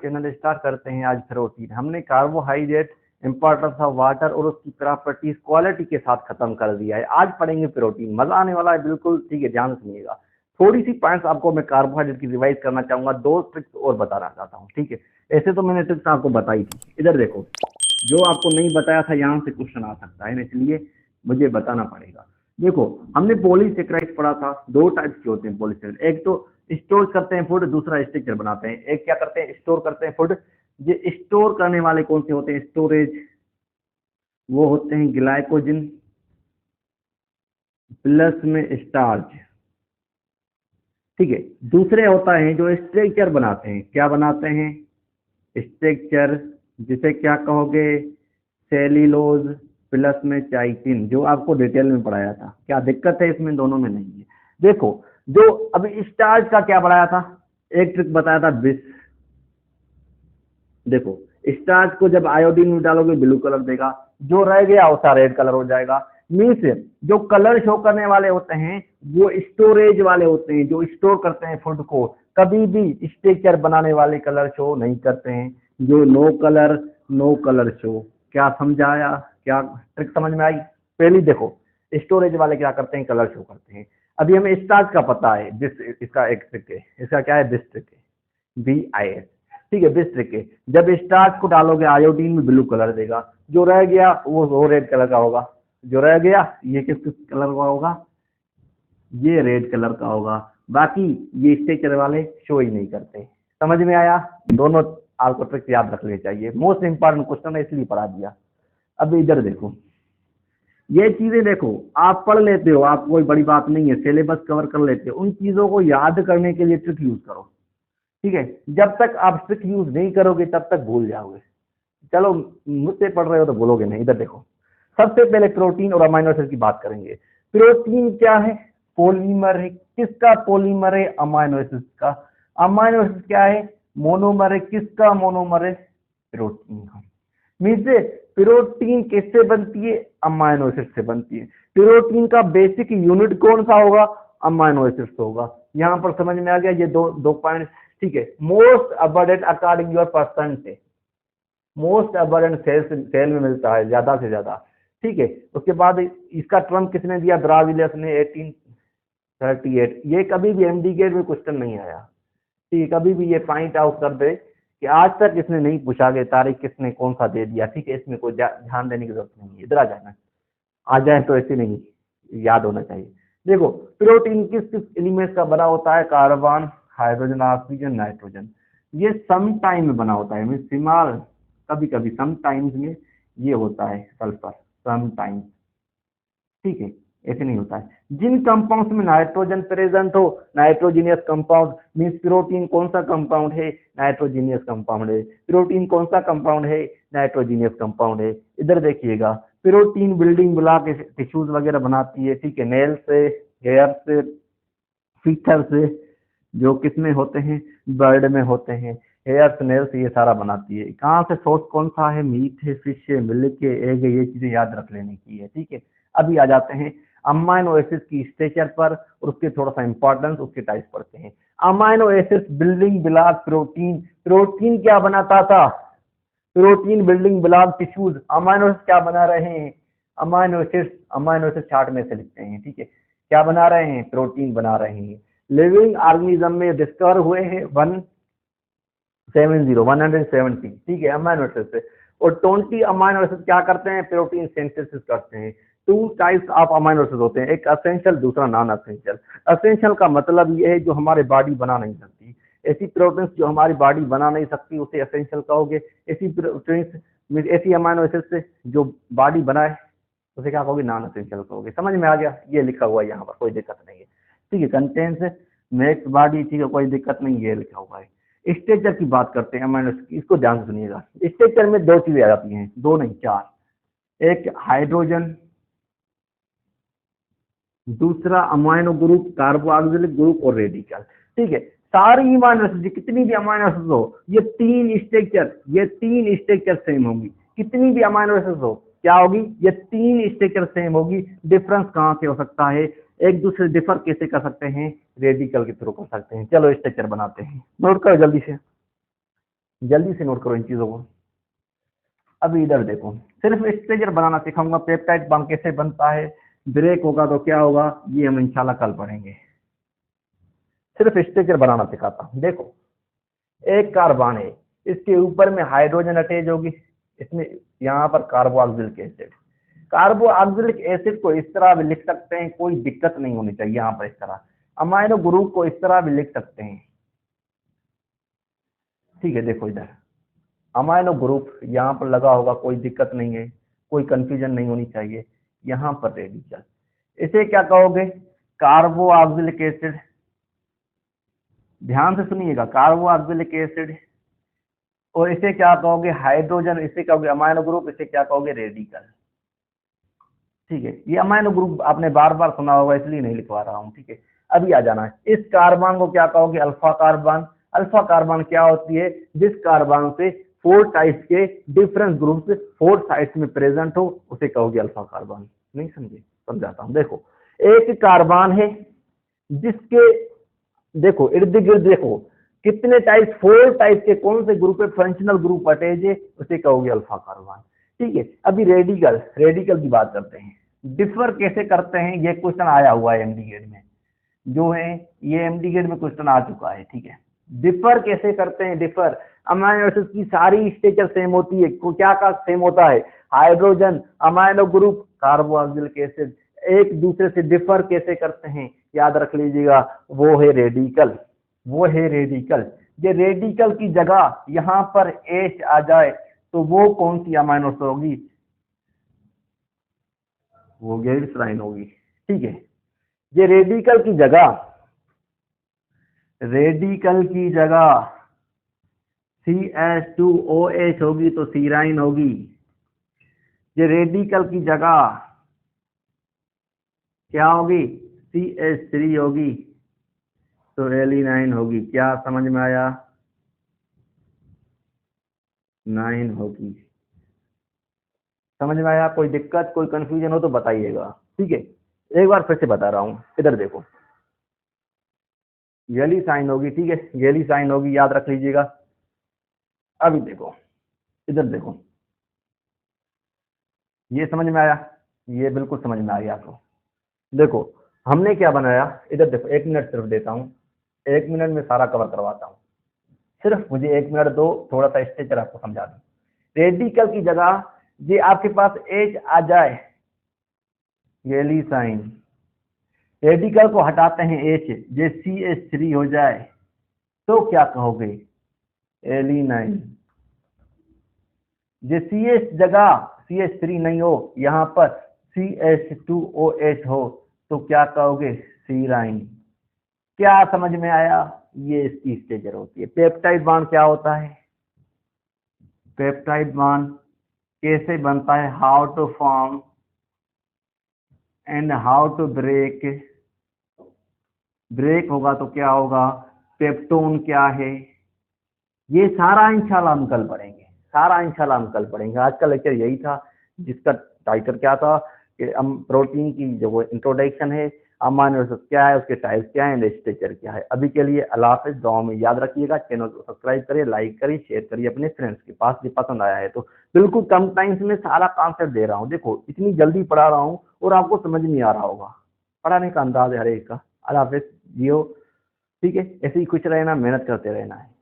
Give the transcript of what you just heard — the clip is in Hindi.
चैनल स्टार्ट करते हैं आज प्रोटीन। हमने कार्बोहाइड्रेट, इंपॉर्टेंस ऑफ वाटर और उसकी प्रॉपर्टीज क्वालिटी के साथ खत्म कर दिया है। आज पढ़ेंगे प्रोटीन, मजा आने वाला है बिल्कुल। ठीक है, ध्यान सुनिएगा। थोड़ी सी पॉइंट्स आपको मैं कार्बोहाइड्रेट की रिवाइज करना चाहूंगा, 2 ट्रिक्स और बताना चाहता हूँ। ठीक है, ऐसे तो मैंने ट्रिक्स आपको बताई थी। इधर देखो, जो आपको नहीं बताया था यहाँ से क्वेश्चन आ सकता है, इसलिए मुझे बताना पड़ेगा। देखो, हमने पॉलीसेकेराइड पढ़ा था। 2 टाइप्स के होते हैं पॉलीसेकेराइड। एक तो स्टोर करते हैं फूड, दूसरा स्ट्रक्चर बनाते हैं। एक क्या करते हैं, स्टोर करते हैं फूड। ये स्टोर करने वाले कौन से होते हैं, स्टोरेज, वो होते हैं ग्लाइकोजन प्लस में स्टार्च। ठीक है, दूसरे होता है जो स्ट्रक्चर बनाते हैं। क्या बनाते हैं, स्ट्रक्चर, जिसे क्या कहोगे, सेल्यूलोज प्लस में चाइटिन, जो आपको डिटेल में पढ़ाया था। क्या दिक्कत है इसमें, दोनों में नहीं है। देखो, जो अभी स्टार्च का क्या पढ़ाया था, एक ट्रिक बताया था बिस। देखो, स्टार्च को जब आयोडीन में डालोगे ब्लू कलर देगा, जो रह गया उसका रेड कलर हो जाएगा। मीन्स जो कलर शो करने वाले होते हैं वो स्टोरेज वाले होते हैं, जो स्टोर करते हैं फूड को। कभी भी स्ट्रक्चर बनाने वाले कलर शो नहीं करते हैं, जो नो कलर शो। क्या समझाया, क्या ट्रिक समझ में आई? पहली देखो, स्टोरेज वाले क्या करते हैं, कलर शो करते हैं। अभी हमें स्टार्च का पता है, इसका एक ट्रिक है, इसका क्या है, बिस ट्रिक है, BIS। ठीक है, बिस ट्रिक है। जब स्टार्च को डालोगे आयोडीन में ब्लू कलर देगा, जो रह गया वो रेड कलर का होगा। जो रह गया ये किस कलर का होगा, ये रेड कलर का होगा। बाकी ये स्ट्रक्चर वाले शो ही नहीं करते। समझ में आया? दोनों आपको ट्रिक्स याद रखने चाहिए, मोस्ट इंपॉर्टेंट क्वेश्चन है इसलिए पढ़ा दिया। अब इधर देखो, ये चीजें देखो, आप पढ़ लेते हो, आप कोई बड़ी बात नहीं है, सिलेबस कवर कर लेते हो। उन चीजों को याद करने के लिए ट्रिक यूज करो। ठीक है, जब तक आप ट्रिक यूज नहीं करोगे तब तक भूल जाओगे। चलो, मुझसे पढ़ रहे हो तो भूलोगे नहीं। इधर देखो, सबसे पहले प्रोटीन और अमीनो एसिड की बात करेंगे। प्रोटीन क्या है, पॉलीमर है। किसका पॉलीमर है, अमीनो एसिड का। अमीनो एसिड क्या है, मोनोमर है। किसका मोनोमर है, प्रोटीन का। मीन्स प्रोटीन किससे बनती है, अमीनो एसिड से बनती है। प्रोटीन का बेसिक यूनिट कौन सा होगा, अमीनो एसिड होगा। यहां पर समझ में आ गया ये दो पॉइंट। ठीक है, most abundant according your percent, most abundant cell में मिलता है ज्यादा से ज्यादा। ठीक है, उसके बाद इसका टर्म किसने दिया, ब्राजिलियस ने 1838। ये कभी भी MD गेट में क्वेश्चन नहीं आया। ठीक है, कभी भी ये पॉइंट आउट कर दे कि आज तक इसने नहीं पूछा कि तारीख किसने कौन सा दे दिया। ठीक है, इसमें कोई ध्यान देने की जरूरत नहीं है। इधर आ जाना, आ जाए तो ऐसे नहीं, याद होना चाहिए। देखो, प्रोटीन किस किस एलिमेंट्स का बना होता है, कार्बन, हाइड्रोजन, ऑक्सीजन, नाइट्रोजन। ये सम टाइम में बना होता है, मीन सिमाल, कभी कभी सम टाइम्स में ये होता है सल्फर, सम टाइम्स। ठीक है, ऐसे नहीं होता है। जिन कंपाउंड्स में नाइट्रोजन प्रेजेंट हो, नाइट्रोजीनियस कंपाउंड। मीन्स प्रोटीन कौन सा कंपाउंड है, नाइट्रोजीनियस कंपाउंड है। प्रोटीन कौन सा कंपाउंड है, नाइट्रोजीनियस कंपाउंड है। इधर देखिएगा, प्रोटीन बिल्डिंग ब्लॉक टिश्यूज वगैरह बनाती है। ठीक है, नेल से, हेयर से, फीचर से, जो किसमें होते हैं, बर्ड में होते हैं। हेयर स्नेल से ये सारा बनाती है। कहाँ से सोर्स कौन सा है, मीट है, फिश है, मिल्क है, एग है। ये चीजें याद रख लेने की है। ठीक है, अभी आ जाते हैं अमाइनो एसिड की स्ट्रक्चर पर और उसके थोड़ा सा इंपॉर्टेंस, उसके टाइप पढ़ते हैं। Amino acid building block protein. Protein क्या बनाता था, protein building block tissues. Amino acid क्या बना रहे हैं, अमाइनो एसिड चार्ट में से लिखते हैं। ठीक है, क्या बना रहे हैं, प्रोटीन बना रहे हैं। लिविंग ऑर्गेनिज्म में डिस्कवर हुए हैं 170। ठीक है, अमाइनो एसिड से। और 20 अमाइनो एसिड क्या करते हैं, प्रोटीन सिंथेसिस करते हैं। 2 टाइप्स ऑफ अमाइनो एसिड होते हैं, एक असेंशियल, दूसरा नॉन असेंशियल। असेंशियल का मतलब ये है जो हमारे बॉडी बना नहीं सकती। ऐसी प्रोटीन्स जो हमारी बॉडी बना नहीं सकती उसे असेंशियल कहोगे। ऐसी प्रोटीन्स, ऐसी अमाइनो एसिड से जो बॉडी बनाए उसे क्या कहोगे, नॉन असेंशियल कहोगे। समझ में आ गया, ये लिखा हुआ है यहाँ पर, कोई दिक्कत नहीं है। ठीक है, कंटेंट्स मेक्स बॉडी, ठीक है, कोई दिक्कत नहीं, ये लिखा हुआ है। स्ट्रक्चर की बात करते हैं अमाइनो एसिड की, इसको ध्यान से सुनिएगा। स्ट्रक्चर में 2 चीजें आ जाती हैं, 2 नहीं 4। एक हाइड्रोजन, दूसरा अमाइनो ग्रुप, कार्बोक्सिलिक ग्रुप और रेडिकल। ठीक है, सारी अमाइनो एसिड, कितनी भी अमाइनो एसिड हो, ये 3 स्ट्रक्चर सेम होगी। कितनी भी अमाइनो एसिड हो, क्या होगी, ये 3 स्ट्रक्चर सेम होगी। डिफरेंस कहाँ से हो सकता है, एक दूसरे डिफर कैसे कर सकते हैं, रेडिकल के थ्रू कर सकते हैं। चलो स्ट्रक्चर बनाते हैं, नोट करो जल्दी से। जल्दी से नोट करो इन चीजों को। अभी इधर देखो, सिर्फ स्ट्रेचर बनाना सिखाऊंगा, पेप्टाइड बॉन्ड कैसे बनता है, ब्रेक होगा तो क्या होगा, ये हम इंशाल्लाह कल पढ़ेंगे। सिर्फ स्ट्रेचर बनाना सिखाता हूं। देखो, एक कार्बन है, इसके ऊपर में हाइड्रोजन अटैच होगी, इसमें यहाँ पर कार्बोक्सिलिक एसिड। कार्बोक्सिलिक एसिड को इस तरह भी लिख सकते हैं, कोई दिक्कत नहीं होनी चाहिए यहाँ पर। इस तरह अमाइनो ग्रुप को इस तरह भी लिख सकते हैं, ठीक है। देखो इधर अमाइनो ग्रुप यहाँ पर लगा होगा, कोई दिक्कत नहीं है, कोई कंफ्यूजन नहीं होनी चाहिए। यहाँ पर रेडिकल, इसे क्या कहोगे, कार्बोक्सिलिक एसिड। ध्यान से सुनिएगा, कार्बोक्सिलिक एसिड। और इसे क्या कहोगे, हाइड्रोजन, इसे कहोगे अमाइनो ग्रुप, इसे क्या कहोगे, रेडिकल। ठीक है, ये अमाइनो ग्रुप आपने बार बार सुना होगा, इसलिए नहीं लिखवा रहा हूँ, ठीक है। अभी आ जाना है, इस कार्बन को क्या कहोगे, अल्फा कार्बन। अल्फा कार्बन क्या होती है, जिस कार्बन से 4 टाइप्स के डिफरेंट ग्रुप्स 4 साइड्स में प्रेजेंट हो, उसे कहोगे अल्फा कार्बन। नहीं समझे, समझाता हूँ। देखो, एक कार्बन है जिसके, देखो इर्द गिर्द देखो कितने टाइप, 4 टाइप के कौन से ग्रुप है, फंक्शनल ग्रुप अटैच है, उसे कहोगे अल्फा कार्बन। ठीक है, अभी रेडिकल, रेडिकल की बात करते हैं। डिफर कैसे करते हैं, ये क्वेश्चन आया हुआ है एमडी गेट में, जो है ये एमडी गेट में क्वेश्चन आ चुका है, ठीक है। डिफर कैसे करते हैं, डिफर, अमाइनो एसिड की सारी स्ट्रक्चर सेम होती है, क्या का सेम होता है, hydrogen, amino group, carboxylic acid, एक दूसरे से डिफर कैसे करते हैं, याद रख लीजिएगा, वो है रेडिकल, वो है रेडिकल। ये रेडिकल की जगह यहाँ पर H आ जाए तो वो कौन सी अमाइनो एसिड होगी, वो ग्लिसराइन होगी, ठीक है। ये रेडिकल की जगह, रेडिकल की जगह CH2OH होगी तो सीराइन होगी। ये रेडिकल की जगह क्या होगी, CH3 होगी तो एलिनाइन होगी। क्या समझ में आया, 9 होगी। समझ में आया, कोई दिक्कत कोई कंफ्यूजन हो तो बताइएगा, ठीक है। एक बार फिर से बता रहा हूं, इधर देखो, येली साइन होगी, ठीक है, येली साइन होगी, याद रख लीजिएगा। अभी देखो, इधर देखो, ये समझ में आया, ये बिल्कुल समझ में आ गया आपको। देखो हमने क्या बनाया, इधर देखो, 1 मिनट सिर्फ देता हूं, 1 मिनट में सारा कवर करवाता हूं, सिर्फ मुझे 1 मिनट दो, थोड़ा सा स्ट्रक्चर आपको समझा दूं। रेडिकल की जगह ये आपके पास H आ जाए, येली साइन, रेडिकल को हटाते हैं H, ये CH3 हो जाए तो क्या कहोगे, एलिनाइन। ये CH जगह CH3 नहीं हो, यहाँ पर CH2OH हो तो क्या कहोगे, सीराइन। क्या समझ में आया, ये इसकी स्ट्रक्चर होती है। पेप्टाइड बॉन्ड क्या होता है, पेप्टाइड बॉन्ड कैसे बनता है, how to form and how to break. Break होगा तो क्या होगा, पेप्टोन क्या है, ये सारा इंशाल्लाह हम कल पढ़ेंगे, सारा इंशाल्लाह हम कल पढ़ेंगे। आज का लेक्चर यही था, जिसका टाइटल क्या था कि हम प्रोटीन की जो इंट्रोडक्शन है, अमाइनो एसिड क्या है, उसके टाइप्स क्या है, स्ट्रक्चर क्या है। अभी के लिए अल्लाह हाफ़िज़, दुआ में याद रखिएगा, चैनल को सब्सक्राइब करिए, लाइक करिए, शेयर करिए अपने फ्रेंड्स के पास, भी पसंद आया है तो। बिल्कुल कम टाइम्स में सारा कॉन्सेप्ट दे रहा हूँ, देखो इतनी जल्दी पढ़ा रहा हूँ और आपको समझ नहीं आ रहा होगा, पढ़ाने का अंदाज है हर एक का। अल्लाह हाफ़िज़, जियो, ठीक है, ऐसे ही खुश रहना, मेहनत करते रहना है।